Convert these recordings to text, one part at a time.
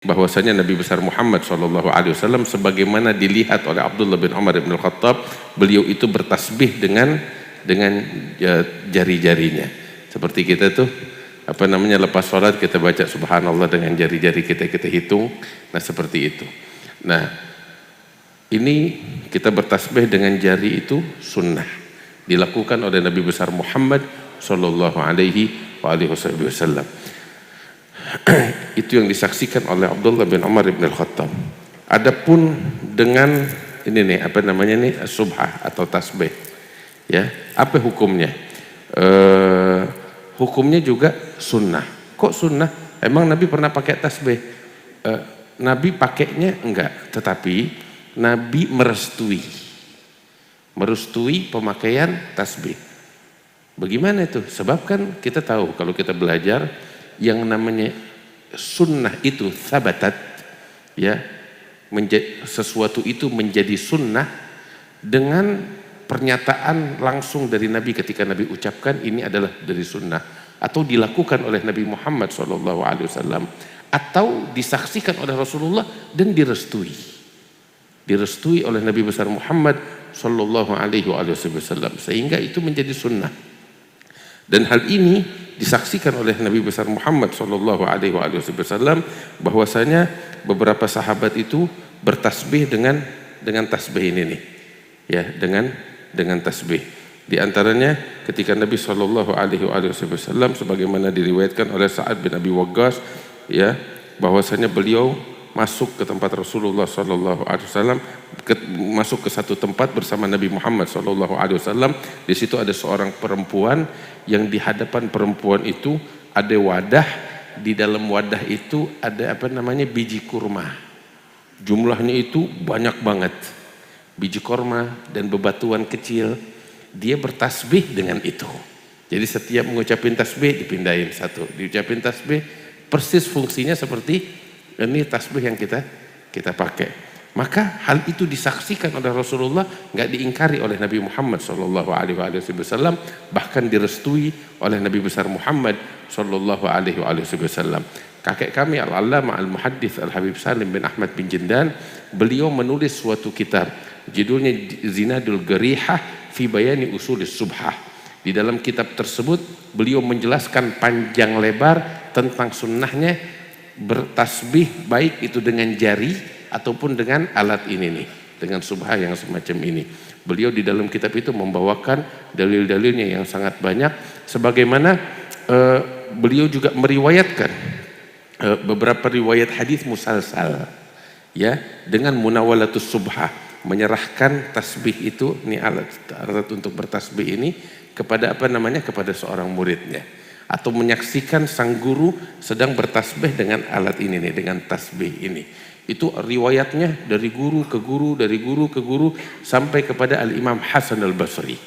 bahwasanya Nabi besar Muhammad SAW sebagaimana dilihat oleh Abdullah bin Umar bin Al-Khattab, beliau itu bertasbih dengan jari-jarinya. Seperti kita tuh lepas sholat kita baca subhanallah dengan jari-jari kita hitung. Nah seperti itu. Nah ini kita bertasbih dengan jari itu sunnah, dilakukan oleh Nabi besar Muhammad SAW. Itu yang disaksikan oleh Abdullah bin Umar bin Al-Khattab. Adapun dengan ini subhah atau tasbih, ya, apa hukumnya? Hukumnya juga sunnah. Kok sunnah? Emang Nabi pernah pakai tasbih? Nabi pakainya enggak, tetapi Nabi merestui pemakaian tasbih. Bagaimana itu? Sebab kan kita tahu kalau kita belajar yang namanya sunnah itu thabatat, ya, sesuatu itu menjadi sunnah dengan pernyataan langsung dari Nabi ketika Nabi ucapkan ini adalah dari sunnah, atau dilakukan oleh Nabi Muhammad SAW, atau disaksikan oleh Rasulullah dan direstui oleh Nabi besar Muhammad SAW, sehingga itu menjadi sunnah. Dan hal ini disaksikan oleh Nabi besar Muhammad SAW bahwasanya beberapa sahabat itu bertasbih dengan tasbih ini nih, ya, dengan tasbih. Di antaranya ketika Nabi SAW sebagaimana diriwayatkan oleh Sa'ad bin Abi Waqqas, ya, bahwasanya beliau masuk ke tempat Rasulullah SAW, masuk ke satu tempat bersama Nabi Muhammad SAW. Di situ ada seorang perempuan yang di hadapan perempuan itu ada wadah, di dalam wadah itu ada biji kurma. Jumlahnya itu banyak banget, biji kurma dan bebatuan kecil. Dia bertasbih dengan itu. Jadi setiap mengucapin tasbih dipindahin satu, diucapin tasbih, persis fungsinya seperti ini tasbih yang kita pakai. Maka hal itu disaksikan oleh Rasulullah, nggak diingkari oleh Nabi Muhammad SAW, bahkan direstui oleh Nabi besar Muhammad SAW. Kakek kami Al-Allamah Al-Muhaddits Al-Habib Salim bin Ahmad bin Jindan, beliau menulis suatu kitab judulnya Zinadul Garihah fi Bayani Usulis Subhah. Di dalam kitab tersebut beliau menjelaskan panjang lebar tentang sunnahnya bertasbih, baik itu dengan jari ataupun dengan alat ini nih, dengan subhah yang semacam ini. Beliau di dalam kitab itu membawakan dalil-dalilnya yang sangat banyak, sebagaimana beliau juga meriwayatkan beberapa riwayat hadis musalsal, ya, dengan munawalatus subhah, menyerahkan tasbih itu, ini alat untuk bertasbih ini kepada kepada seorang muridnya, atau menyaksikan sang guru sedang bertasbih dengan alat ini nih, dengan tasbih ini. Itu riwayatnya dari guru ke guru, dari guru ke guru, sampai kepada Al-Imam Hasan Al-Basri.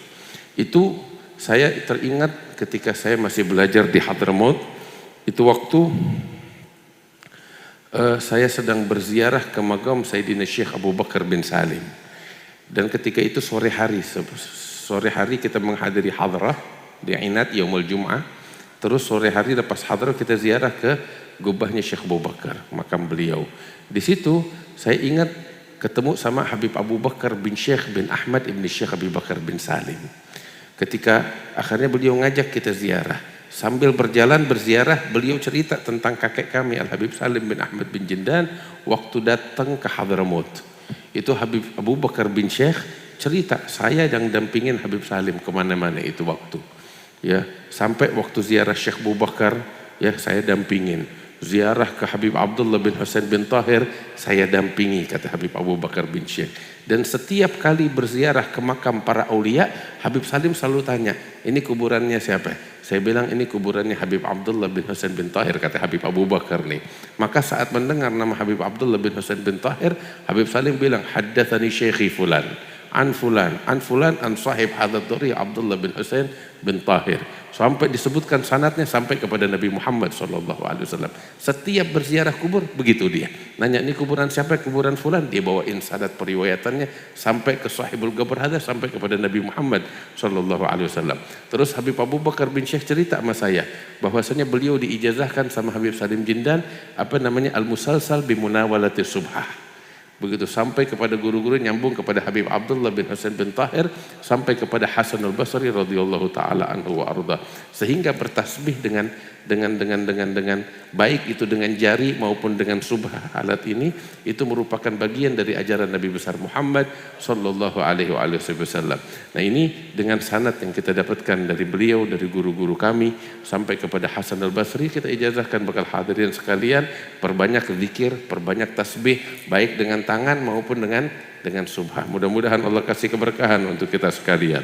Itu saya teringat ketika saya masih belajar di Hadramaut, itu waktu saya sedang berziarah ke makam Sayyidina Syekh Abu Bakar bin Salim. Dan ketika itu sore hari kita menghadiri hadrah di Ainat Yaumul Jum'ah. Terus sore hari lepas hadrah kita ziarah ke gubahnya Syekh Abu Bakar, makam beliau. Di situ saya ingat ketemu sama Habib Abu Bakar bin Syekh bin Ahmad ibn Syekh Abu Bakar bin Salim. Ketika akhirnya beliau ngajak kita ziarah, sambil berjalan berziarah beliau cerita tentang kakek kami Al-Habib Salim bin Ahmad bin Jindan waktu datang ke Hadramaut. Itu Habib Abu Bakar bin Syekh cerita, saya yang dampingin Habib Salim kemana-mana itu waktu, ya, sampai waktu ziarah Syekh Abu Bakar, ya, saya dampingin. Ziarah ke Habib Abdullah bin Husain bin Tahir, saya dampingi, kata Habib Abu Bakar bin Syekh. Dan setiap kali berziarah ke makam para aulia, Habib Salim selalu tanya, ini kuburannya siapa? Saya bilang ini kuburannya Habib Abdullah bin Husain bin Tahir, kata Habib Abu Bakar nih. Maka saat mendengar nama Habib Abdullah bin Husain bin Tahir, Habib Salim bilang, haddatsani syekhi fulan. an fulan an sahib hadzal dhuri Abdullah bin Husain bin Tahir, sampai disebutkan sanadnya sampai kepada Nabi Muhammad SAW. Setiap berziarah kubur begitu dia nanya, ini kuburan siapa? Kuburan fulan. Dia bawain sanad periwayatannya sampai ke sahibul qabr hadza, sampai kepada Nabi Muhammad SAW. Terus Habib Abu Bakar bin Syekh cerita sama saya bahwasanya beliau diijazahkan sama Habib Salim Jindan al-musalsal bimunawalati subhah. Begitu sampai kepada guru-guru, nyambung kepada Habib Abdullah bin Husain bin Tahir, sampai kepada Hasanul Basri radhiyallahu taala anhu wa arda, sehingga bertasbih dengan baik itu dengan jari maupun dengan subhah. Alat ini itu merupakan bagian dari ajaran Nabi besar Muhammad sallallahu alaihi wasallam. Nah, ini dengan sanad yang kita dapatkan dari beliau, dari guru-guru kami sampai kepada Hasan al-Basri, kita ijazahkan bakal hadirin sekalian, perbanyak zikir, perbanyak tasbih baik dengan tangan maupun dengan subhah. Mudah-mudahan Allah kasih keberkahan untuk kita sekalian.